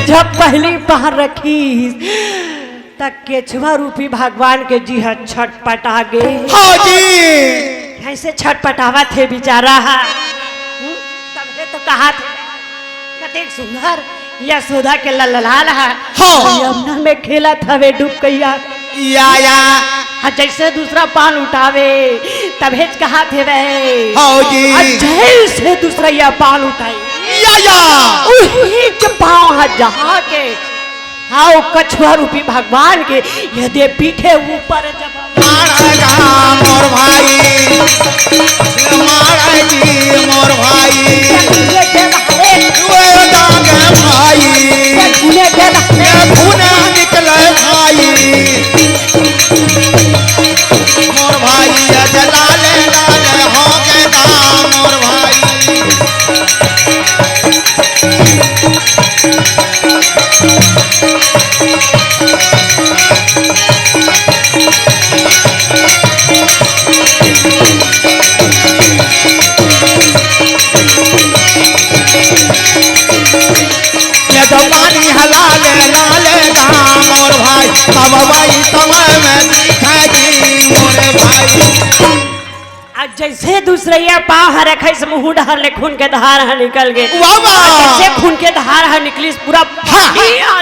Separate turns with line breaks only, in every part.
जब पहली बार रखी तक केचुआ रूपी भगवान के जी हर छटपटा गे।
हाँ जी
ऐसे छटपटावा थे बेचारा। तबे तो कहा थे कतेक सुंदर यशोदा के लललाल है।
हाँ।
यमुना में खेला था वे डूब कैया
या
जैसे दूसरा पान उठावे तबे कहा थे वे।
हाँ जी
जैसे दूसरा यह पान उठाई
या
उही पाँव जहाँ के आओ कछुआ रूपी भगवान के यदि पीठे ऊपर जब
मोर भाई मोर भाई निकले भाई मोर भाई लाले लाले हो गए मोर भाई पानी हलाले लाले मोर भाई तब भाई तब में मोर भाई।
जैसे दूसरे ये पाँव रखे से मुँह डाल ले खून के धार है निकल गए। जैसे खून के धार है निकली पूरा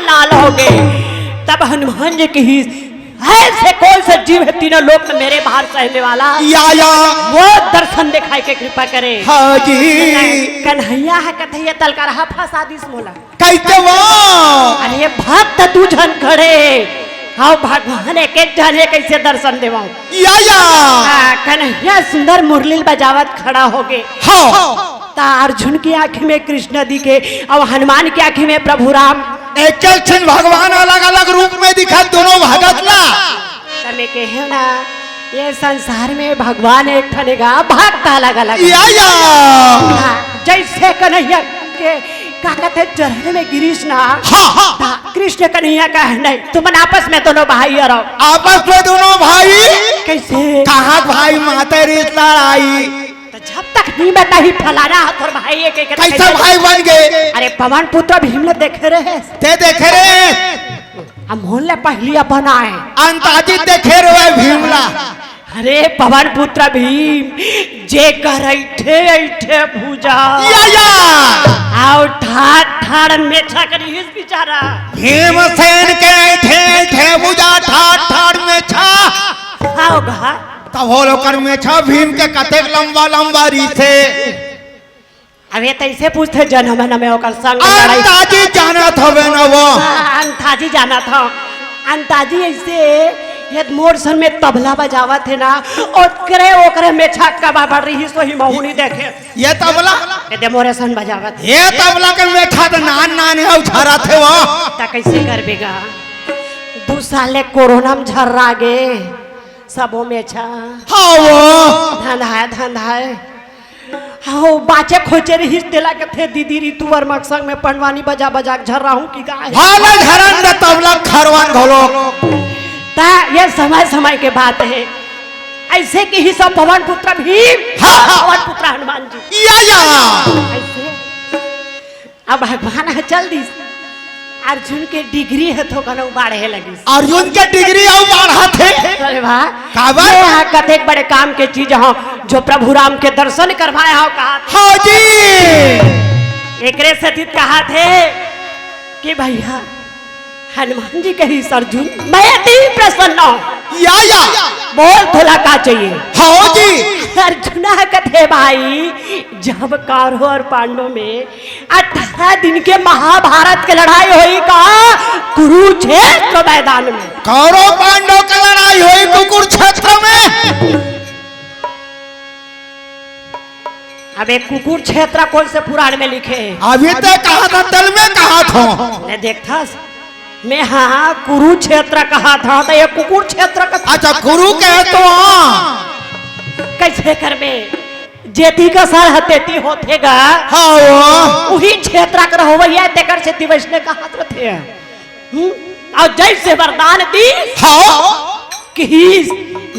लाल हो गए। तब हनुमान जी की ऐसे कौन सा जीव है तीनों लोक में मेरे बाहर सहने वाला
या
वो दर्शन दिखाई के कृपा करे।
हाँ जी
कन्हैया है कन्हैया तल का रहा फंसा दिस मोला
कैसे वो
अरे भक्त तू झन खड़े हाँ भगवान एक एक जाने कैसे दर्शन देवा
या
कन्हैया सुंदर मुरली बजावत खड़ा हो गए।
हाँ
ता अर्जुन की आंखें में कृष्ण दिखे और हनुमान की आंखें में प्रभु राम।
एक भगवान अलग अलग रूप में दिखा दोनों भगत ना
तमे कहे ना ये संसार में भगवान एक ठनेगा भक्त अलग अलग
या
जैसे कन्हैया के का कहते चरण में गिरीश ना कृष्ण कन्हैया का है नहीं तुम आपस में दोनों भाई और
आपस में दोनों भाई
कैसे
कहा भाई माता रिश्त लड़ाई
तो जब तक नहीं बता ही फलाना हाथ और भाई एक एक
कैसे भाई बन गए।
अरे पवन पुत्र भीम ने देखे रहे
ते देखे रे
हम मोहल्ले पहली बनाए
अंताजी देखे रे भीमला।
अरे पवन पुत्र भीम जे कर ऐठे भूजा
या
आओ ठाड़ ठाड़ मेछा करी इस बेचारा
भीमसेन के ऐठे भूजा ठाड़ ठाड़ में छा
आओ गा
तब हो लोकर में छा भीम के कतेक लंबा लंबा रीसे।
अबे तैसे पूछते जन्म में होकर संग
अंताजी जाना था वे ना वो
अंताजी जाना था अंताजी ऐसे ये मोरसन में तबला बजावा थे ना ओकरे में छक्का बाबा रही सो ही महुनी देखे
ये तबला
ये मोरसन बजावा थे
ये तबला के में छा नान नान है उछारा थे वो
ता कैसे कर बेगा 2 साल कोरोना में झर्रा गे सबों में छा
हाँ वो
धंधा है हाँ बाचे खोचे रही तेला के थे दीदी ऋतु वर्मा संग में पंडवानी बजा बजा झर रहा हूँ की गाय
हाल झरन द तबला खरवान घोलो
ता ये समय के बात है ऐसे की ही सब पवन पुत्र भीम पवन पुत्र हनुमान जी
या
ऐसे अब भगवान है चल दी अर्जुन के डिग्री है तो कनो बाढ़े लगी
अर्जुन के डिग्री और बढ़ा थे
अरे वाह
काबर
यहाँ कतेक बड़े काम के चीज हो जो प्रभु राम के दर्शन करवाए हो कहा
हाँ जी
एकरे सचित कहा थे कि भैया हनुमान जी कही अर्जुन मैं अति प्रसन्न हूँ
या
बोल थोड़ा का चाहिए
हाँ जी
अर्जुन कथे भाई जब कौरव और पांडव में 18 दिन के महाभारत की लड़ाई हुई का कुरुक्षेत्र मैदान में
कौरव पांडव की लड़ाई हुई कुरुक्षेत्र में
अब एक कुकुर क्षेत्र कौन से पुराण में लिखे
अभी तक कहा था तल में कहा था
मैं देखता मैं हाँ कुरुक्षेत्र कहा था तो ये कुकुर क्षेत्र का
अच्छा गुरु कहे तो
कैसे कर में जेती का सर हतेती होतेगा
हाँ
वही क्षेत्र कर हो भैया तेकर से दिवस ने कहा थे और जैसे वरदान दी
हाँ
कि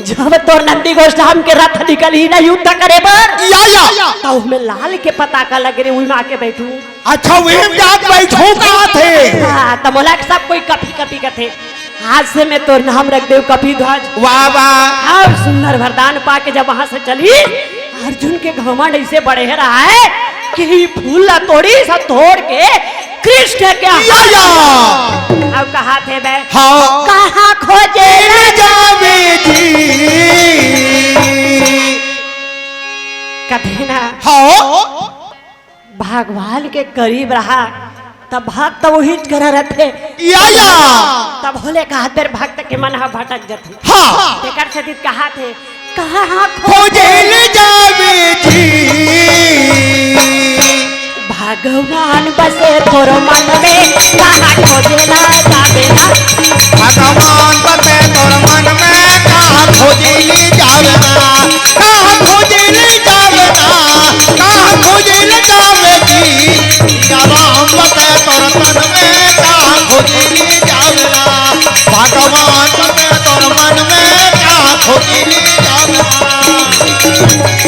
जब तोर नंदी गोष्ठाम के रथ निकल ही ना युद्ध करे बर
या
तो में लाल के पता का लग रे उई में आके बैठू।
अच्छा वही में जाके बैठू कहाँ थे?
हाँ तो मोला के सब कोई कपी कपी कथे आज से मैं तोर नाम रख दे कपी ध्वज।
वाह वाह।
और सुंदर वरदान पाके जब वहां से चली अर्जुन के घमंड ऐसे बढ़े रहा है कि फूल तोड़ी सब तोड़ के कृष्ण के अब कहा थे बे
हाँ
कहाँ खोजे
न जावे जी
कथे ना
हाँ
भगवान के करीब रहा तब भक्त वही कर रहे
या
तब भोले कहा तेरे भक्त के मन भटक जाते
हाँ
तेकर से कहा थे कहाँ
खोजे न जावे जी
भगवान बसे तोर मन में कहाँ खोजे ना जावे ना
भगवान बसे तोर मन में कहाँ खोजे जावे ना कहाँ खोजे जावे ना कहाँ खोजे जावे जी राम बसे तोर मन में कहाँ खोजे जावे ना भगवान बसे तोर मन में कहाँ खोजे जावे ना।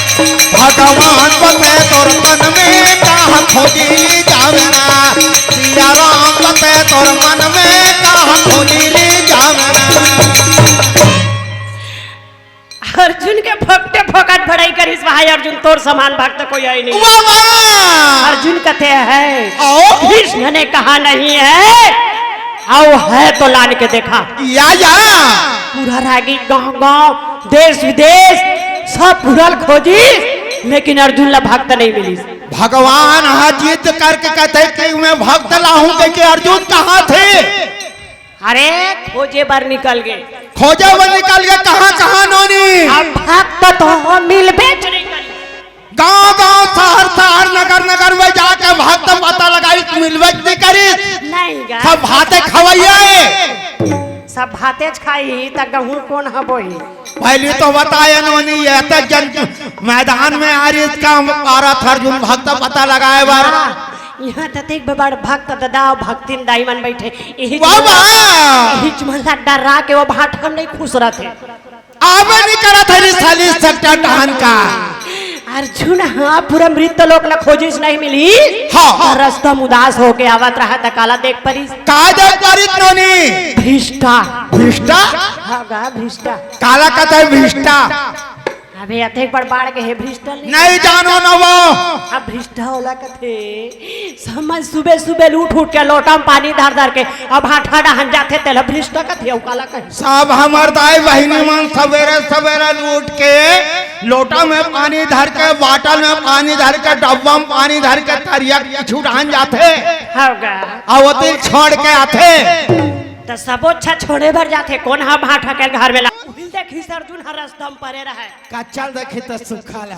भगवान बसे तोर मन में कहाँ खोजी जावे ना सिया राम बसे तोर मन में कहाँ खोजी जावे ना।
अर्जुन के भक्ते फोकट भड़ाई कर इस भाई अर्जुन तोर समान भक्त कोई है नहीं।
वाह वाह।
अर्जुन कहते हैं
आओ।
कृष्ण ने कहा नहीं है आओ है तो लान के देखा
या
पूरा रागी गांव गांव देश विदेश सब पूरा खोजी लेकिन अर्जुन ला भक्त नहीं मिली।
भगवान जिद करके कहते कि मैं भक्त लाऊं कि अर्जुन कहाँ थे?
अरे खोजे बार निकल गए
खोजे वो निकल गए कहाँ कहाँ नोनी
अब भक्त तो मिल बेच नहीं करी
गांव गांव शहर शहर नगर नगर में जाके भक्त पता लगाई मिलबत नहीं करी
नहीं गा
सब भाते खवैया
सब भाते खाई त गहूं कौन हबोई
पहले तो बताए नोनी ये तक जन मैदान में आ रही इसका औरत अर्जुन भक्त पता लगाए बार
यहाँ तक बड़ भक्त दादा भक्तिन दाईमन बैठे यही चुमला डरा के वो भाट हम नहीं खुश रहते
आवे नहीं करा था साली सकता टहन का
अर्जुन हाँ पूरा मृत लोक ला खोजिस नहीं मिली
हाँ
रास्ता उदास होके आवत रहा था काला देख परी
का देख परी नोनी
भ्रिष्टा
भ्रिष्टा
हाँ गा भ्रिष्टा
काला कहता है भ्रिष्टा
अबे अथे बड़ बाढ़ के है भ्रिष्टा
नहीं जानो न वो
अब भ्रिष्टा होला कथे समझ सुबह सुबह लूट उठ के लोटा में पानी धार धार के अब हाथा डहन जाते तेल भ्रिष्टा कथे काला कहे
सब हमार दाई बहिनी मन सवेरे सवेरे लूट के लोटा में पानी धर के बाटल में पानी धर के डब्बा में पानी धर के तरिया छुड़ान जाते
होगा
अवतिल छोड़ के आते
तो सब अच्छा छोड़े भर जाते कौन हम हाथा के घर में देखी अर्जुन हर रास्ता में परे रहा
का चल देखी तो सुखाला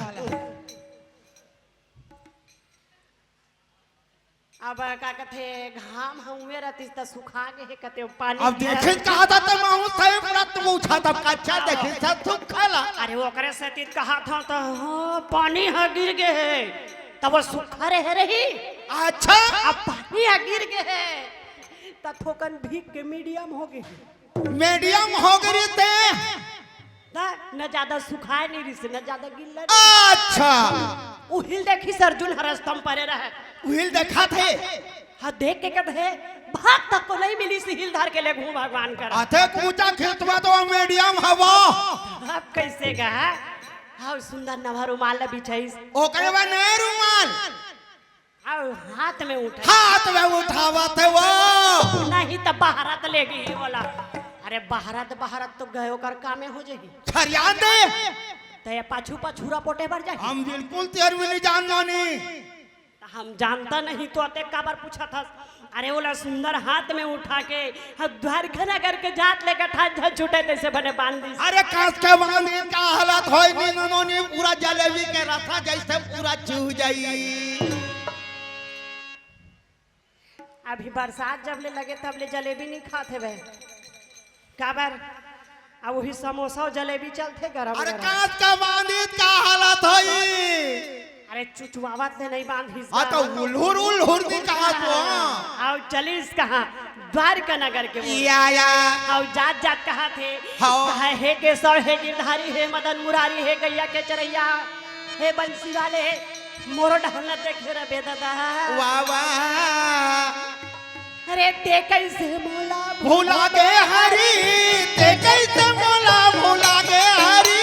अब का कथे घाम हुए रहती त सुखा के है कते पानी
अब देखे कहा था तो माहू सही व्रत में उठा था का चल देखी सब सुखाला
अरे ओकरे से तीत कहा था तो हाँ पानी है गिर गए है तब वो सूखा रहे रही
अच्छा
अब पानी है गिर गए है त थोकन भीग के मीडियम हो गए
मीडियम हो गई थे
न ज्यादा सुखाए नहीं रही न ज्यादा गिल्ला
अच्छा
उहिल देखी अर्जुन हर स्तंभ परे रहे
उहिल देखा थे
हाँ देख के कहते भाग तक को नहीं मिली सी हिल धार के ले घूम भगवान कर
आते कूचा खेतवा तो मीडियम हवा
अब कैसे गा हाँ सुंदर नवा रुमाल बिछाइस
ओकरे बाद नए रुमाल
हाथ में
उठावा थे वो
नहीं तो बहारत ले गई बोला अरे बहारत तो गयो कर कामे हो जाएगी
खरियान दे
तो ये पाछू पाछूरा पोटे भर जाए
हम बिल्कुल तेर में नहीं जान जानी
हम जानता नहीं तो अते काबर पूछा था अरे बोला सुंदर हाथ में उठा के द्वार घना करके जात लेकर ठान छूटे तैसे बने बांध दी
अरे कांच के बांध का हालत होई नी नोनी पूरा जलेबी के रसा जैसे पूरा चूह जाई अभी
बरसात जब ले लगे तब ले जलेबी नहीं खाते वे काबर अब वही समोसा और जलेबी चलते गरम
अरे
गरम।
कांच का बांधित का हालत है
अरे चुचवावत ने नहीं बांधी
हाँ तो उल्हुर दी कहा तो
आओ चलीस कहाँ द्वारका नगर के वो।
या
आओ जात जात कहाँ थे
हाँ।
कहा हे केशव हे गिरधारी हे मदन मुरारी हे गैया के चरैया हे बंसी वाले मोरो ढहलत देखे रे बेदादा।
वाह वाह
अरे ते कैसे मोला
भूला गे हरी ते कैसे मोला भूला गे हरी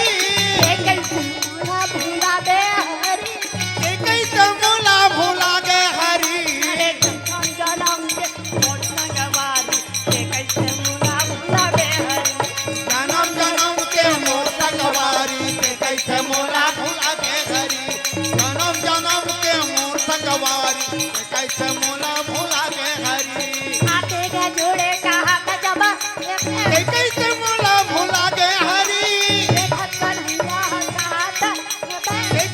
ते कैसे मोला भूला दे हरी।
ते कैसे मोला भूला गे हरी
अरे जन्म जन्म के मोर संगवारी ते कैसे मोला भूला दे हरी।
जन्म जन्म के मोर संगवारी ते कैसे मोला भूला गे हरी जन्म जन्म के मोर संगवारी ते कैसे मोला भूला गे हरी
आते के जोड़े कहा था जब
ते कैसे मोला भूला गे हरी ते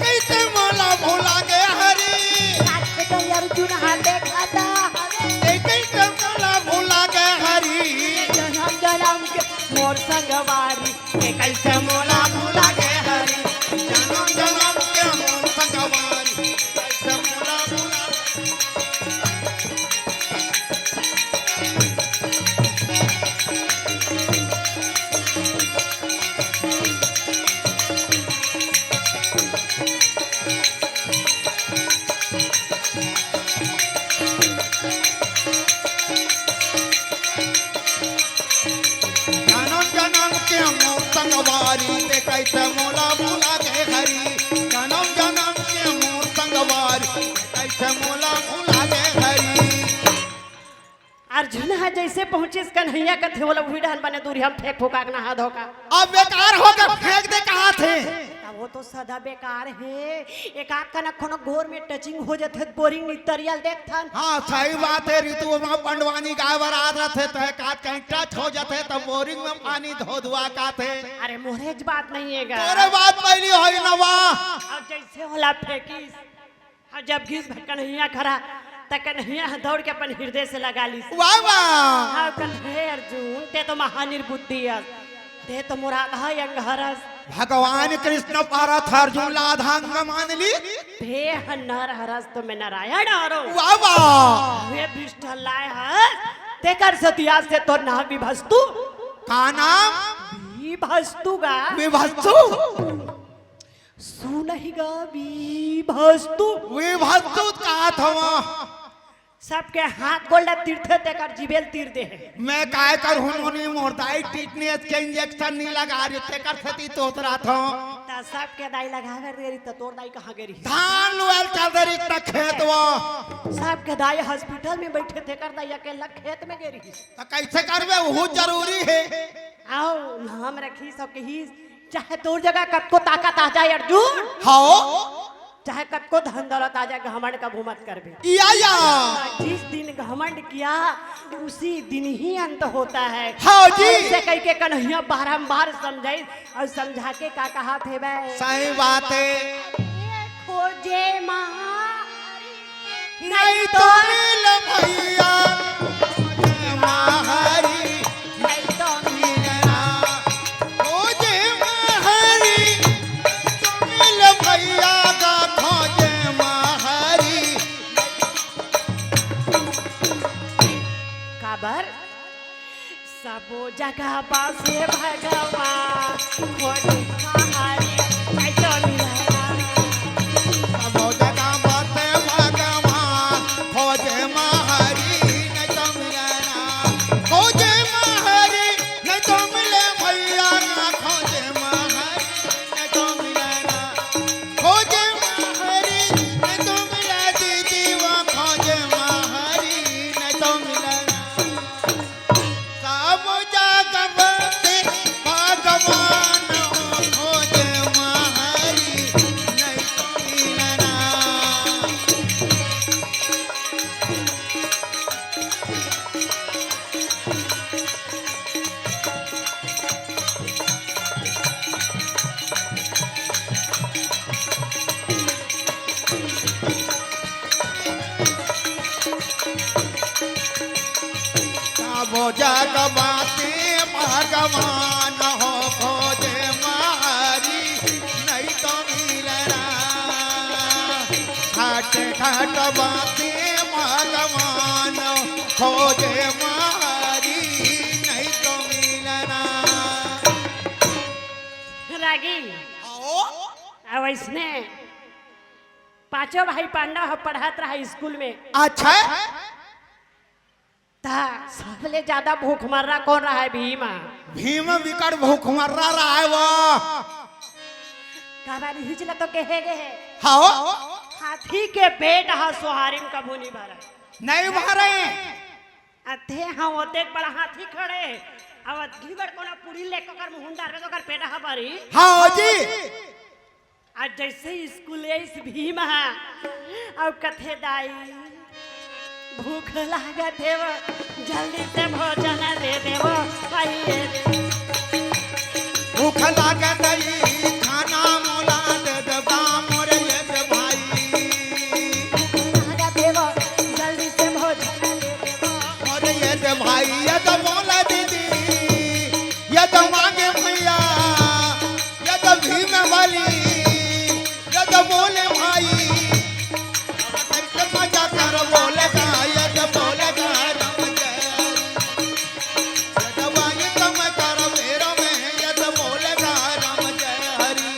कैसे मोला भूला गे हरी
अर्जुन हाथे खाता
ते कैसे मोला भूला गे हरी
जन्म जन्म के मोर संगवारी ते कैसे मोला भूला
गे हरी जन्म जन्म के मोर संगवारी कैसे मोला भूला जन्म जन्म के मोर संगवारी ते कैसे मोला भूला गे हरी जन्म जन्म के मोर संगवारी ते कैसे मोला भूला गे हरी
अर्जुन है जैसे पहुंचिस कन्हैया का थे बोला वही डाल बने दूरी हम फेंक फुका के नहा धोका।
अब बेकार होकर फेंक दे कहा थे
वो तो सदा बेकार है एक आध का ना कोनो गोर में टचिंग हो जाते बोरिंग नितरियल देखथन।
हाँ सही बात है ऋतु में पंडवानी गाय बरात रहे तो काट कहीं टच हो जाते तो बोरिंग में पानी धो धुआ का थे
अरे मोहरेज बात नहीं है गा
तोरे बात पहली होई ना वाह
अब जैसे होला फेंकिस और जब घिस कन्हैया खड़ा त कन्हैया दौड़ के अपन हृदय से लगा ली।
वाह वाह
हाँ कन्हैया अर्जुन ते तो महानिर्बुद्धि है ते तो मुराद है अंगहरस
भगवान कृष्ण पारथ अर्जुन लाधांग मान ली
ते नर हरस तो मैं नारायण हरो
वाह वाह
वे विष्ट लाए है ते कर सतिया से तो ना विभस्तु
का नाम
विभस्तु गा
विभस्तु
सुनहिगा विभस्तु
विभस्तु का था
सबके हाथ गोल्डा तीर्थे तेकर जीवेल तीर दे है।
मैं काय कर हुनोनी मोरदाई टिटनेस के इंजेक्शन नहीं लगा रही थे कर सती तोतरा था
ता सबके दाई लगा कर देरी त तोर दाई कहां गेरी
धान लोल चल दरी तक खेतवा
सबके दाई हॉस्पिटल में बैठे थे कर दाई अकेला खेत में गेरी
तो कैसे करबे वो जरूरी है
आओ नाम रखी सबके ही चाहे तोर जगह कतको ताकत आ जाए अर्जुन
हाओ
चाहे कतको धन दौलत आ जाए घमंड का मत करबे
या
जिस दिन घमंड किया उसी दिन ही अंत होता है।
हाँ जी
ऐसे कह के कन्हैया बारंबार समझाई और समझा के का कहा थे बे
सही बात है
खोजे माँ
नहीं तो मिल भैया महारी
नहीं तो
मिलना खोजे महारी तो मिल भैया का खोजे महारी
काबर सबो जगह पासे भगवान खोजे महारी नहीं तो मिलना
सबो जगह बाते भगवान खोजे महारी नहीं तो मिलना खोजे महारी नहीं तो मिले भैया ना खोजे महारी नहीं तो मिलना खोजे महारी नहीं तो मिले दीदी वो खोजे महारी नहीं तो मिलना सब जगह बाते भगवान खोजे वो जगवाते भगवान हो खोजे मारी नहीं तो मिलना घाट घाट बाते भगवान खोजे मारी नहीं तो मिलना।
रागी अब इसने पांचों भाई पांडव पढ़ात रहा स्कूल में।
अच्छा
ता सबले ज्यादा भूख मर्रा कौन रहा है? भीमा।
भीम विकट भूखमर्रा रहा है वो।
काबारी हिचला तो कहे गए
हाँ
हाथी के पेट हा सुहारिन कभू नहीं भरा।
नहीं भरे
अथे हाँ ओते बड़ा हाथी खड़े अब घीबर कोना पूरी लेकर कर मुंडा रे तो कर पेट हा भरी।
हाँ जी
आज जैसे स्कूल इस भीम है अब कथे दाई भूख लागत है वो जल्दी से भोजन दे देवो आइए
भूख लागत है खाना मोला दे दबा मोरे ये दे भाई
लागत है वो जल्दी से भोजन दे देवो
मोरे ये दे भाई ये तो मोला दीदी ये तो मांगे भैया ये तो भीम वाली ये तो बोले भाई मजा कर बोले का ये तो बोले का राम जय ये तो भाई तुम कर मेरो में ये तो बोले का राम जय हरि।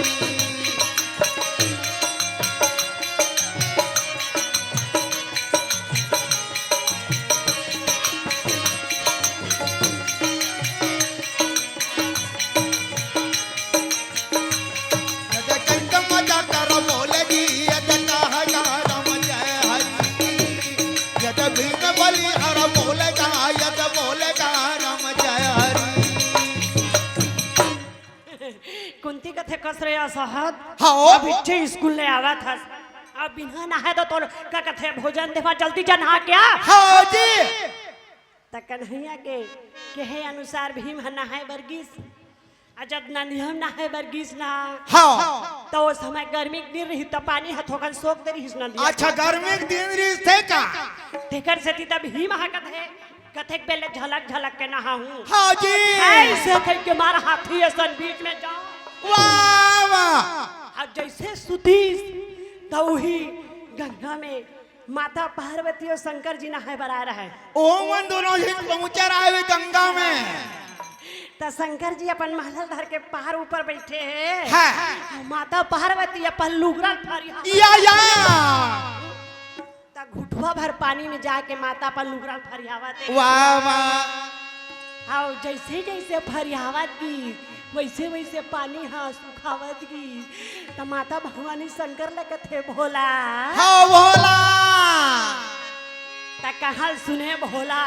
मजा कर बोले जी यद कहा राम जय हरि यद भीम बलि हर बोले का यद बोले का राम जय हरि।
कुंती कथे कस रहे असहद
हाँ
अब इच्छे स्कूल ले आवा था अब बिना नहाए तो तोर का कथे भोजन देवा जल्दी जा नहा क्या।
हाँ जी
त कन्हैया के है अनुसार भीम है नहाए बरगीस जब ना नियम नहाए बरगीस ना
हाँ
तो उस समय गर्मी के दिन रही तो पानी हथोकन सोख दे रही नदिया।
अच्छा गर्मी के दिन रही थे का
तेकर से तब भीम हा कथे पहले झलक झलक के नहा हूँ
हाँ जी
ऐसे कह के मार हाथी ऐसा बीच में जाओ
वाह वाह
अब जैसे सुतीस तो वही गंगा में माता पार्वती और शंकर जी नहाए बरा रहा है।
ओमन दोनों ही पहुंचा रहा है गंगा में
तो शंकर जी अपन महल धर के पहाड़ ऊपर बैठे हैं
हाँ।
माता पार्वती अपन लुगरा फरिया
या
तो घुटवा भर पानी में जाके माता अपन लुगरा फरियावत
वाह वाह
आओ जैसे जैसे फरियावत की वैसे वैसे पानी हाँ सुखावत की तो माता भवानी शंकर लगे थे भोला
हाँ भोला
तो कहा सुने भोला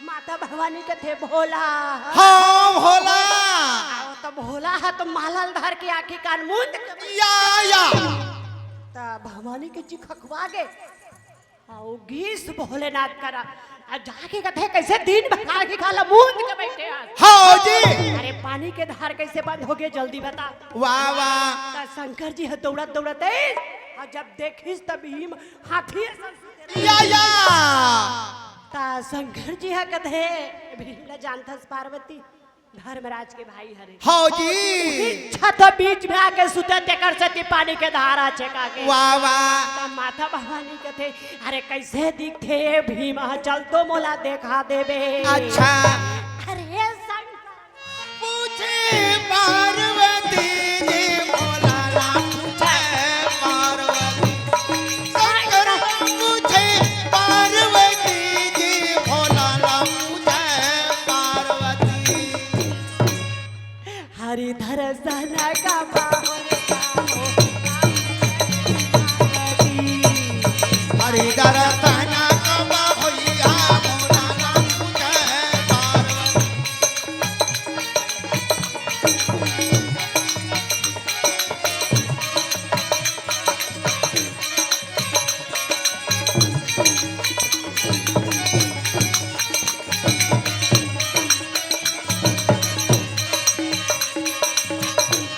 माता भवानी के थे भोला
हाँ भोला
आओ तो भोला है तो मालल धर के आखिर कान मूंद
या
तो भवानी के जी खखवा गए आओ गीस भोलेनाथ करा जाके कथे कैसे दिन भर आखिर खाला मूंद के बैठे आज।
हाँ जी
अरे पानी के धार कैसे बंद हो गए जल्दी बता।
वाह वाह
तो शंकर जी है दौड़त दौड़त और जब देखिस तब भीम हाथी
या
ता शंकर जी है कथे भीम न जानथस पार्वती धर्मराज के भाई हरे
हाँ जी
छत बीच में आके सुते तेकर सती पानी के धारा छका के
वाह वाह
ता माता भवानी कथे अरे कैसे दिखते भीम चल तो मोला देखा देबे।
अच्छा
अरे शंकर
पूछे पार्वती जी भोला ला पूछे पार्वती शंकर पूछे पार्वती जी भोला ला पूछे पार्वती
हरिधर सना का
हरिधर तना कबा होइया भोला ला पूछे पार्वती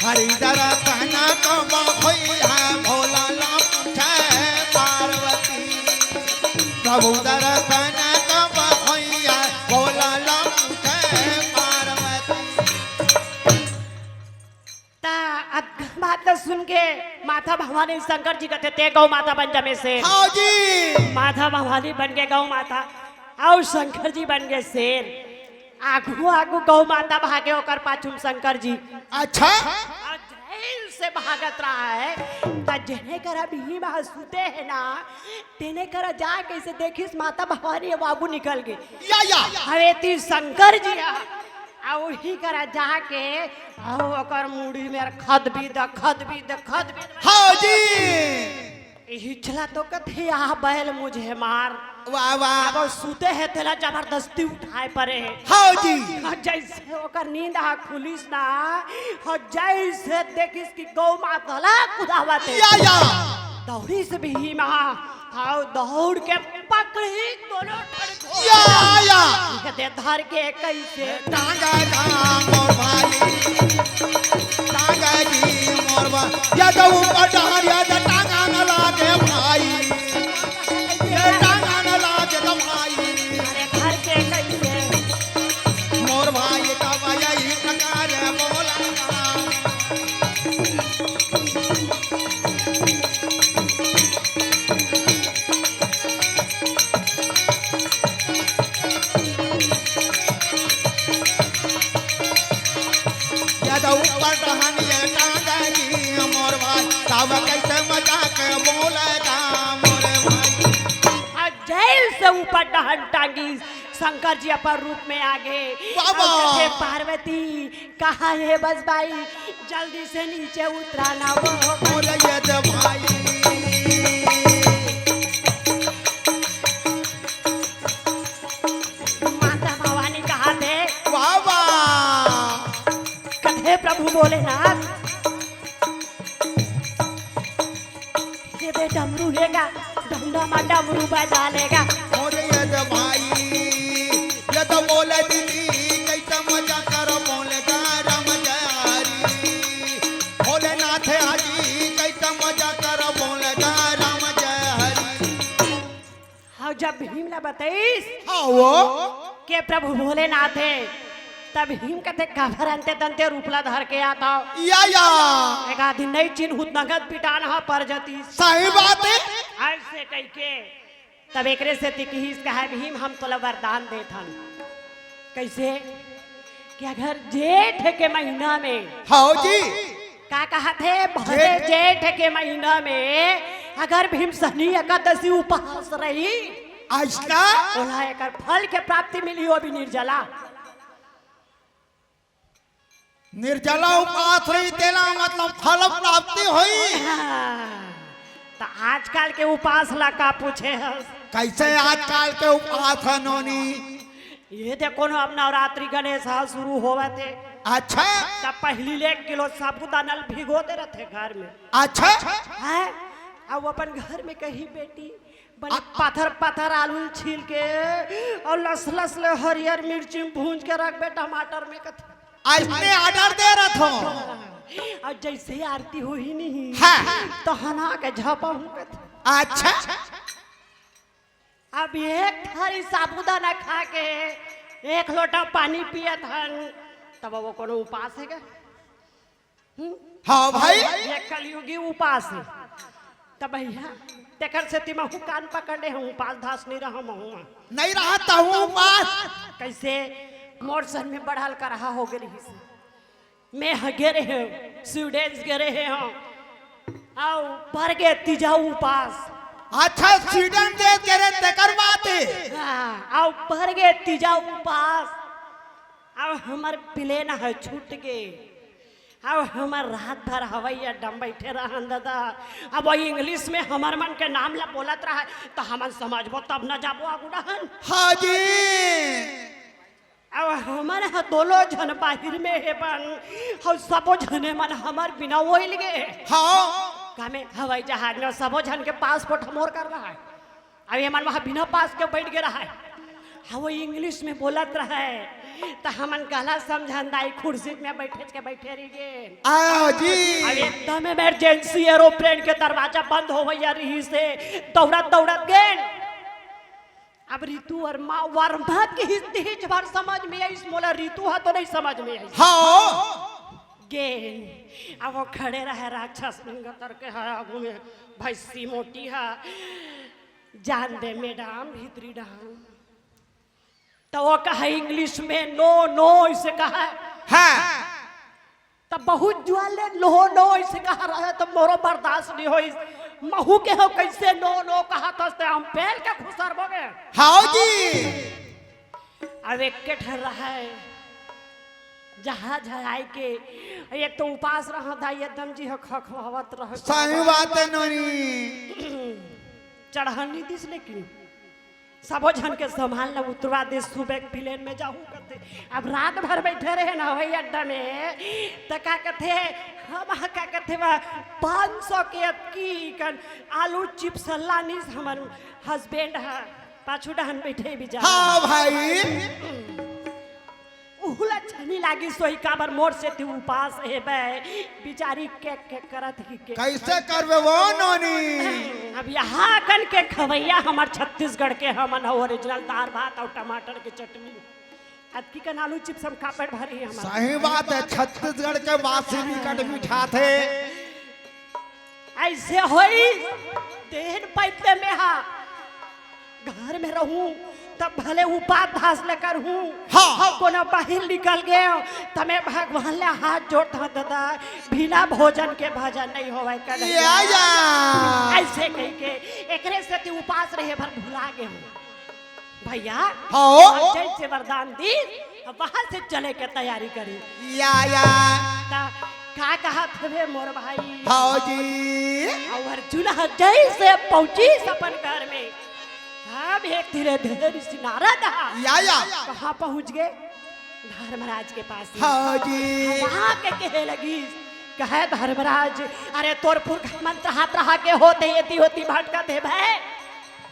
हरिधर तना कबा होइया भोला ला पूछे पार्वती प्रभु दर तना कबा होइया
के माता भवानी शंकर जी कहते ते गौ माता बन जमे से
हाँ जी
माता भवानी बन के गौ माता और शंकर जी बन गए शेर आगू आगू गौ माता भागे होकर पाछुम शंकर जी
अच्छा
और जेल से भागत रहा है तो जेने करा भी सुते है ना तेने करा जा कैसे देखिस माता भवानी बाबू निकल गए
या
हवे ती शंकर जी आ वही करा जाके ओकर मुड़ी में खद भी द
हाँ जी
हिचला तो कथे आ बैल मुझे मार
वाह वाह
अब सुते है तेला जबरदस्ती उठाए पड़े
हाँ जी
जैसे ओकर नींद आ खुलिस ना जैसे देखिस कि गौ माता ला कुदावत
या
दौड़ी से भी माँ आओ दौड़ के पकड़ी दोनों ठड़को
या
दे धर के कैसे
टांगा मोर भाई टांगा जी मोर भाई या तो ऊपर डार या तो टांगा न लागे भाई ये टांगा न लागे तो भाई
अरे धर के कैसे
मोर भाई का भाई ही प्रकार बोला ऊपर टहनिए टांगा जी मोर भाई तब कैसे मजाक बोलेगा मोर भाई
जेल से ऊपर डहन टांगी शंकर जी अपन रूप में आगे पार्वती कहाँ है बस भाई जल्दी से नीचे उतराना वो
मोर ये भाई
माता भवानी कहाँ थे
बाबा
हे प्रभु भोलेनाथ ये बे डमरू लेगा डंडा मा डमरू बजा लेगा
और ये भाई ये तो बोले दीदी कैसे मजा करो बोले राम जय भोलेनाथ हाजी कैसे मजा करो बोले राम जय हरि
हाँ जब भीम ने बताइस
हाँ वो
के प्रभु भोलेनाथ है तब हिम कहते काफर अंते तंते रूपला धर के आता
या
एक आदि नहीं चिन्ह नगद पिटान हा पर जती
सही बात है
ऐसे कह के तब एकरे से तिकहीस कहा भीम हम तोला वरदान देथन कैसे कि अगर जेठ के महीना में
हाँ जी
का कहा थे भरे जेठ के महीना में अगर भीम शनि एकादशी उपवास रही
अच्छा
बोला एकर फल के प्राप्ति मिली हो भी निर्जला
निर्जला उपवास रही तेला मतलब फल प्राप्ति हुई
तो आजकल के उपास ला का पूछे है
कैसे आजकल के उपवास है नोनी
ये देखो ना अब नवरात्रि गणेश शुरू होवे थे
अच्छा
तब पहली 1 किलो साबुदाना भिगोते रहते घर में
अच्छा
है अब अपन घर में कही बेटी बने पत्थर पत्थर आलू छील के और लस लस ले हरियर मिर्ची भूंज के रख बे टमाटर में कथे
इसने ऑर्डर दे रहा था
और जैसे आरती हुई नहीं
हाँ।
तो हना के झपा
अच्छा
अब एक थारी साबुदाना खा के 1 लोटा पानी पिया हन तब वो कोनो उपास है क्या
हाँ भाई
ये कलयुगी उपास है तब भैया तेकर से तिमहु कान पकड़े हूँ उपास धास नहीं रहा हूँ
नहीं रहता हूँ उपास
कैसे मोर सन में बढ़ल कर रहा हो गई मैं हगे रहे स्टूडेंट्स गे रहे हूँ आओ पर गे तीजा उपास
अच्छा स्वीडन देश के रे तेकर बात है
हाँ आओ पर गे तीजा उपास अब हमार प्लेन है छूट गए अब हमार रात भर हवाई अड्डा बैठे रहन दादा अब वो इंग्लिश में हमार मन के नाम ला बोलत रहा तो हमन समझबो तब न जाबो आगू रहन
हाँ जी
अब हमारे दोनों जन बाहिर में है बन हम सबो जने मन हमार बिना वही गए
हाँ
कामे हवाई जहाज में सबो जन के पासपोर्ट हमोर कर रहा है अब ये मन वहाँ बिना पास के बैठ गए रहा है हाँ वो इंग्लिश में बोलत रहा है तो हमन गला समझाई कुर्सी में बैठे रही गे
आओ जी
अब एकदम इमरजेंसी एरोप्लेन के दरवाजा बंद हो गया रही से दौड़त गए अब ऋतु वर्मा की हिज भर समझ में आई मोला ऋतु है तो नहीं समझ में आई
हाँ
गेन अब वो खड़े रहे राक्षस मंगतर के है आगू में भैंसी मोटी है जान दे मैडम भीतरी डाम तो वो कहा इंग्लिश में नो नो इसे कहा
हाँ
तब बहुत ज्वाले नो नो इसे कहा रहे तो मोरो बर्दाश्त नहीं हो महू के हो कैसे नो नो कहा तो हम पहल के खुसर बोगे
हाँ जी
अब एक के ठहर रहा है जहाँ झड़ाई के एक तो उपास रहा था एकदम जी खखवावत रह
सही बात है नोनी
चढ़ानी दिस लेकिन सबो जन के संभाल न उतरवा दे सुबह प्लेन में जाऊं कहते अब रात भर बैठे रहे ना हवाई अड्डा में तो क्या कहते हम क्या कहते 500 के की कन आलू चिप्स लानी हमार हस्बैंड है पाछू डहन बैठे भी जा
हाँ भाई
उहुला छनी लागी सोई काबर मोर से तू उपास है बे बिचारी के करत ही के
कैसे करवे वो नोनी
अब यहाँ कन के खवैया हमार छत्तीसगढ़ के हमन ओरिजिनल दाल भात और टमाटर के चटनी अतकी कन आलू चिप्स हम कापेट भरी हमार
सही बात है छत्तीसगढ़ के बासी निकट मीठा थे
ऐसे होई देहन पैते में हा घर में रहूं तब भले उपाध्यास लेकर हूँ
हाँ
कोनो बाहर निकल गए तमें भगवान ले हाथ जोड़ता दादा बिना भोजन के भजन नहीं होवे कर ऐसे कह के एकरे से तू उपास रहे भर भुला गए हूँ भैया
हाँ
जैसे वरदान दी वहां से चले के तैयारी करी
या
का कहा थे मोर भाई
हाँ जी
और अर्जुन जैसे पहुंची अपन घर में अब एक धीरे धीरे सिनारा दहा
या
कहाँ पहुँच गए धर्मराज के पास
हाँ जी
वहाँ के कहे लगी कहे धर्मराज अरे तोर पुरखा मंत्र हाथ रहा के होते येती होती भटका थे भाई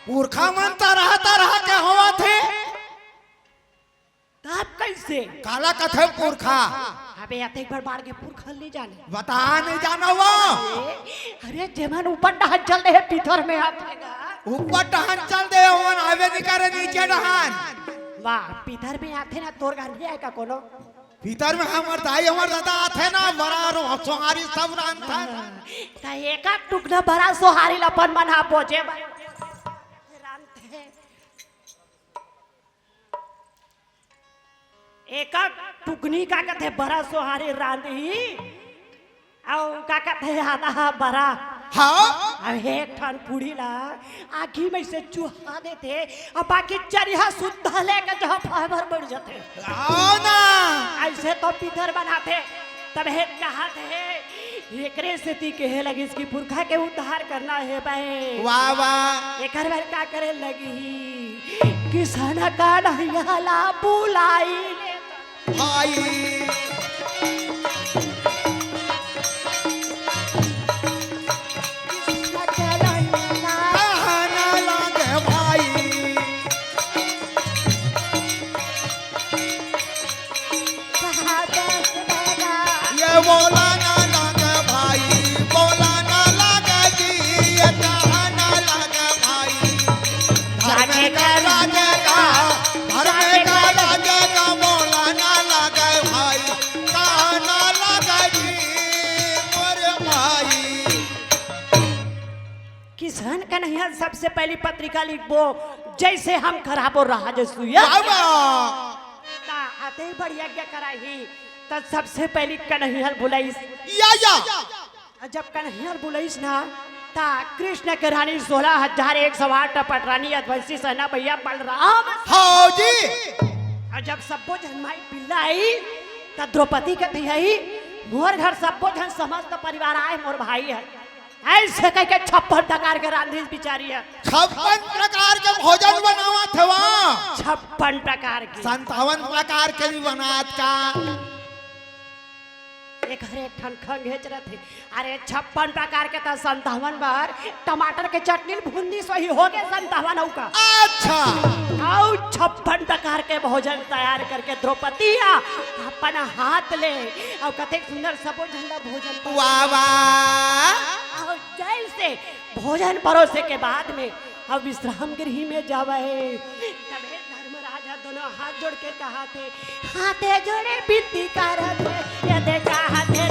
पुरखा मंत्र रहा के हुआ थे
तब कैसे
काला कथे पुरखा
अबे आते एक बार बाढ़ के पुरखा नहीं जाने
बता नहीं जाना वो
अरे जेमन ऊपर डहन चल रहे पीथर में आतेगा
ऊपर डहान चल दे वन आवे नहीं करे नीचे डहान
वाह पीथर में आते ना तोर घर नहीं आएगा कोनो
भीतर में हमर दाई हमर दादा आथे ना बड़ा रो सोहारी सब रान था
ता एक टुकड़ा बड़ा सोहारी लपन मना पहुंचे एक टुकनी का कहते बड़ा सोहारी रांधी और का कहते आधा बड़ा
हाँ
अब एक ठन पूरी ला आखी में से चुहा देते और बाकी चरिया शुद्ध लेके जहाँ फाइबर बढ़ जाते
ना
ऐसे तो पीथर बनाते तब हे कहा थे एकरे से ती कहे लगी इसकी पुरखा के उद्धार करना है भाई
वाह वाह
एक बार क्या करे लगी किसान का नहियाला बुलाई
भाई बोला ना लगे भाई बोला ना लगे जी ये कहा ना लगे भाई धर्म का राजे का बोला ना लगे भाई कहा ना लगे जी मोरे भाई
किसान का नहीं सबसे पहली पत्रिका लिखबो जैसे हम खराबो रहा जसुया आते ही बढ़िया क्या कराही तब सबसे पहली कन्हैया बुलाइस
या
जब कन्हैया बुलाइस ना ता कृष्ण के रानी 16,108 पटरानी अध्वंसी सेना भैया बलराम
हाँ जी
और जब सबो जन माई पिल्लाई ता द्रौपदी के भैया मोर घर सबो जन समस्त परिवार आए मोर भाई है ऐसे कह के 56 प्रकार के रांधी बिचारी है
56 प्रकार के भोजन बनावा थे वहाँ
56 प्रकार के
57 प्रकार के भी बनात का
एक हरे ठन खंघेच रहे अरे 56 प्रकार के 57 बार टमाटर के चटनी बूंदी सही हो गए 57 का
अच्छा
और 56 प्रकार के भोजन तैयार करके द्रौपदी अपन हाथ ले और कते सुंदर सबो झंडा भोजन
वाह वाह
और जैसे भोजन परोसे के बाद में अब विश्राम गृह में जावे तबे धर्मराजा दोनों हाथ जोड़ के कहा थे हाथे जोड़े विनती करत ये देखा हाथे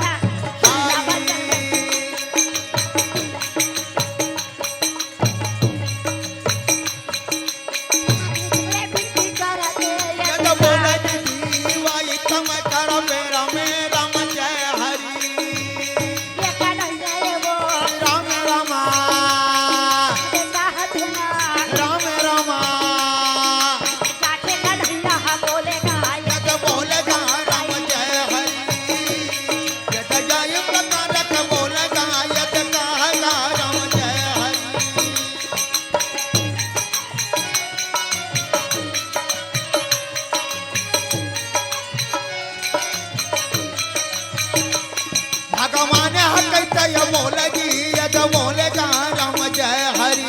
भगवान कहते ये बोले जी यद बोलेगा राम जय हरि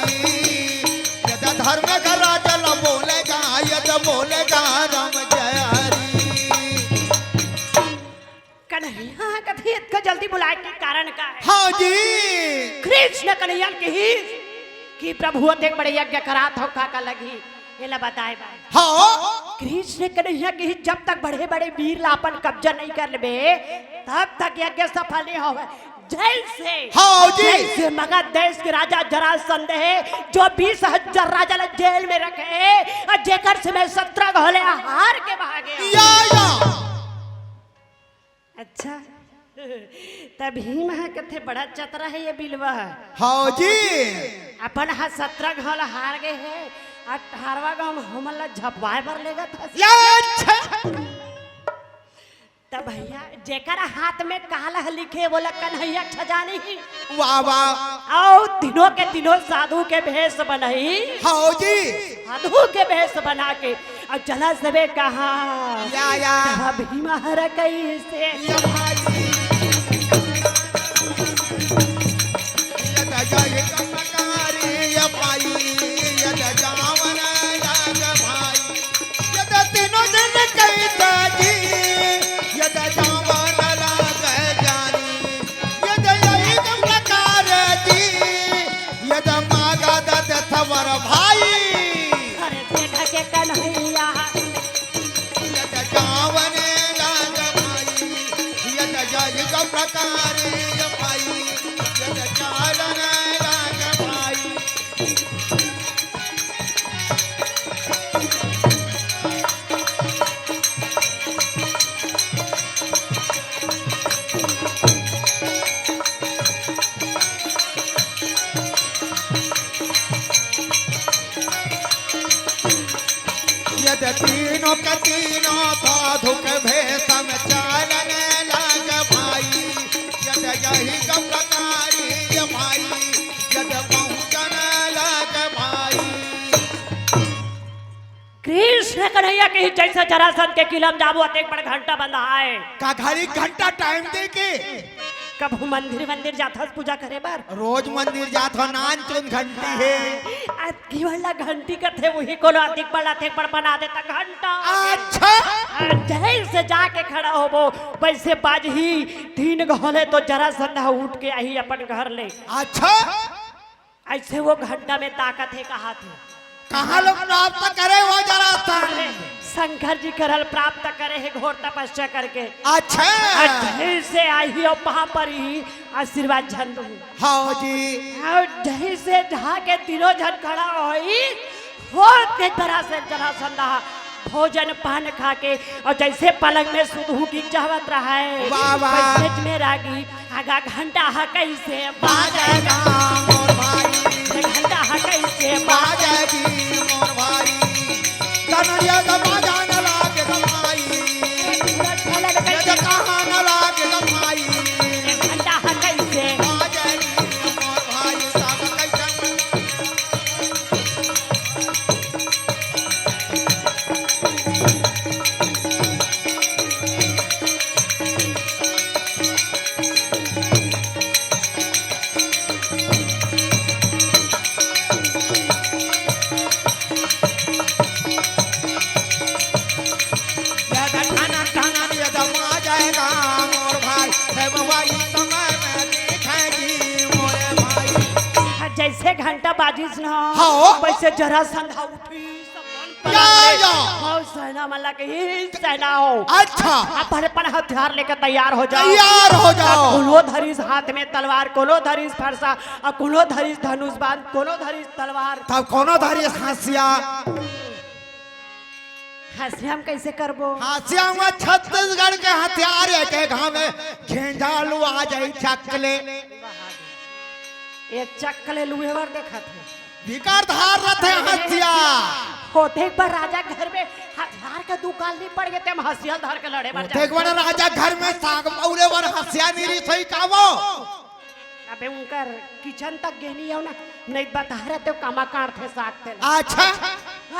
यद धर्म का राजा बोलेगा यद बोलेगा राम जय हरि।
कन्हैया कथी इतना जल्दी बुलाए के कारण का है?
हाँ जी
कृष्ण कन्हैया के ही कि प्रभु देख बड़े यज्ञ करात हो का लगी ये ला बताए भाई।
हाँ
कृष्ण कन्हैया के ही जब तक बड़े बड़े वीर ला अपन कब्जा नहीं कर लेबे तब तक यज्ञ सफल नहीं होवे। जैसे
हाँ जी
जैसे मगध देश के राजा जरासंध है जो 20,000 राजा ने जेल में रखे और जेकर से मैं 17 घोले हार के भागे।
या
अच्छा तब भीम है कथे बड़ा चतरा है ये बिलवा।
हाँ जी
अपन हा 17 घोल हार गए है 18वां गांव हमला झपवाए पर लेगा था।
या अच्छा
तब भैया जेकर हाथ में काला लिखे बोला कन्हैया खजानी ही
वाह वाह
आओ तीनों के तीनों साधु के भेष बनाई।
हाँ जी
साधु के भेष बना के और चला सबे कहा
या
भीमा हर कैसे
या भाई यद जय कमकारी या भाई यद जावन लाग भाई यद तीनों दिन कहता जी यद जावन लाग जानी यद यही कमकार जी यद मागा दत थवर भाई
अरे देखा के कन्हैया
यद जावन लाग भाई यद जय कमकार या भाई यद चालन लाग भाई। यद तीनों का तीनों साधु के भेषम चालन लाग भाई यद यही का प्रकारी ये भाई यद पहुँचन लाग भाई।
कृष्ण कन्हैया के ही जैसा जरासंध के किलम जाबू अतेक बड़ घंटा बंधा है
का घड़ी घंटा टाइम दे के
कभू मंदिर मंदिर जाता पूजा करे बार
रोज मंदिर जात हो नान चुन घंटी है।
की वाला घंटी कथे वही कोनो अधिक बड़ बना देता घंटा।
अच्छा
जैसे जाके खड़ा होबो वैसे बाजही 3 घोले तो जरासंध उठ के आई अपन घर ले।
अच्छा
ऐसे वो घंटा में ताकत है कहा थी
कहाँ लोग प्राप्त करे वो जरा
शंकर जी करल प्राप्त करे है घोर तपस्या करके।
अच्छा
जैसे आई हो वहां पर ही आशीर्वाद झन दू।
हाँ जी
और जैसे जाके तीनों जन खड़ा होई होते तरह से जरासंधा भोजन पान खा के और जैसे पलंग में सुधू की चाहत रहा है
वाह वाह
वैसे में रागी आगा घंटा हा कैसे
बाजेगा मोर भाई
घंटा हा कैसे
बाजेगी मोर भाई कन्हैया का बाजा न लागे गमाई ये कहाँ न लागे गमाई
घंटा हा कैसे
बाजेगी मोर भाई सब कैसे
जैसे घंटा बाजिस ना
हाँ।
वैसे जरासंधा उठी सेना मल्ला के ही सेना हो।
अच्छा
अपन अपन हथियार लेकर तैयार हो जाओ
तैयार हो जाओ
कोनो धरिस हाथ में तलवार कोनो धरिस फरसा और कोनो धरिस धनुष बांध कोनो धरिस तलवार।
तब कोनो धरी हंसिया
हंसिया कैसे करबो
हंसिया में छत्तीसगढ़ के हथियार है के गाँव में झेंझालू आ जाई चकले
ये चक्कले लुहेवर देखा थे
विकार धार रथे हंसिया
होते पर राजा घर में हथियार का दुकान नहीं पड़ गए थे हम हंसिया धर के लड़े मर
देख बड़ा राजा घर में साग मौरे वर हंसिया निरी सही कावो
अबे उनकर किचन तक गेनी हो ना नहीं बता रहे तो कामा काटते सागते
अच्छा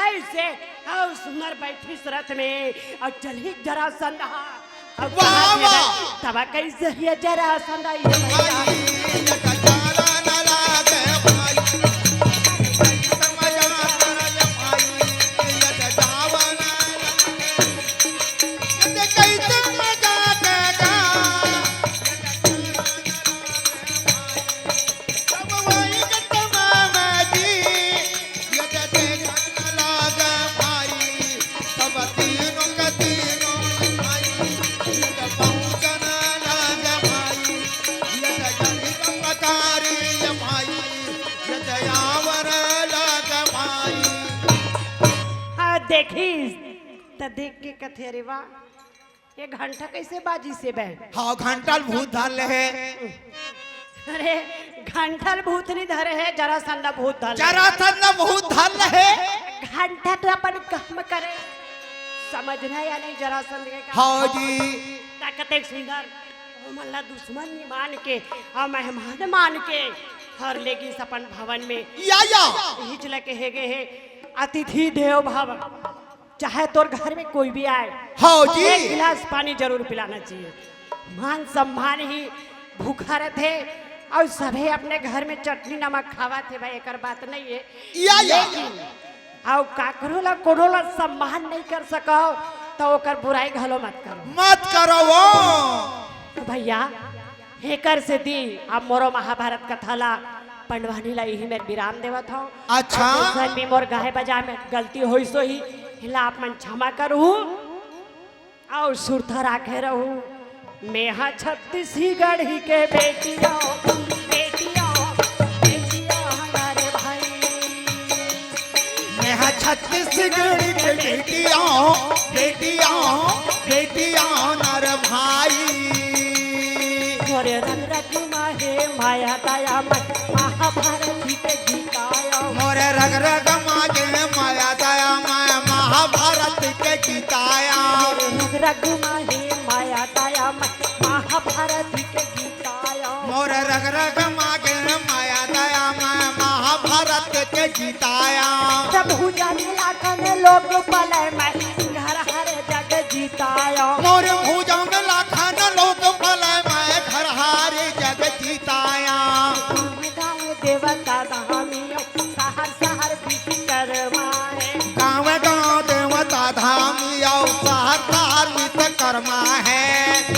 ऐसे और सुंदर बैठी रथ में और चली जरासंधा अब
वाह,
कहाँ
वाह।
भेड़ा? तब कैसे ये जरा संदाई है भैया। देखी त देख के कथे रे वाह, ये घंटा कैसे बाजी से बह।
हाँ घंटल भूत धर है।
अरे घंटल भूत नहीं धरे है, जरा संदा भूत धर
जरासंध भूत धर है।
घंटा तो अपन काम करे, समझना या नहीं जरा संद के काम।
हाँ जी।
ताकत एक सुंदर ओ मल्ला दुश्मन नहीं मान के और मेहमान मान के हर लेगी सपन भवन में
या
हिच लगे हेगे है अतिथि देव भव। चाहे तोर घर में कोई भी आए,
हाँ जी।
एक गिलास पानी जरूर पिलाना चाहिए। मान सम्मान ही भूखा रहते और सभी अपने घर में चटनी नमक खावा थे भाई, एक बात नहीं है।
या
लेकिन आओ काकरोला कोरोला सम्मान नहीं कर सको तो ओकर बुराई घलो मत करो
वो।
भैया हेकर से दी अब मोरो महाभारत कथा ला पंडवानी ला यही में विराम देवत हूँ।
अच्छा।
दूसर में मोर गाहे बजा में गलती होई सो ही हिला आप मन क्षमा करू और सुरथा राखे रहू। मेहा छत्तीसगढ़ ही के बेटियों बेटियों बेटियों हमारे भाई।
मैं छत्तीसगढ़ के बेटियों बेटियों बेटियों नर भाई।
मोरे रंग रंग माहे माया दया महाभारत के गीताया।
मोरे रग रग मागे माया दया माया महाभारत के गीताया।
रंग रंग माहे माया दया महाभारत के गीताया।
मोरे रग रग मागे माया दया माया महाभारत के गीताया।
प्रभु जाने लाखन लोग पले मैं घर हर जग जीताया।
मोरे भुजंग लाखन लोग भले मैं घर हारे जग जीताया।
गाँव देवता धामियों शहर शहर भीतर माए।
गाँव गाँव देवता धामी और शहर धार्मिक कर्मा है।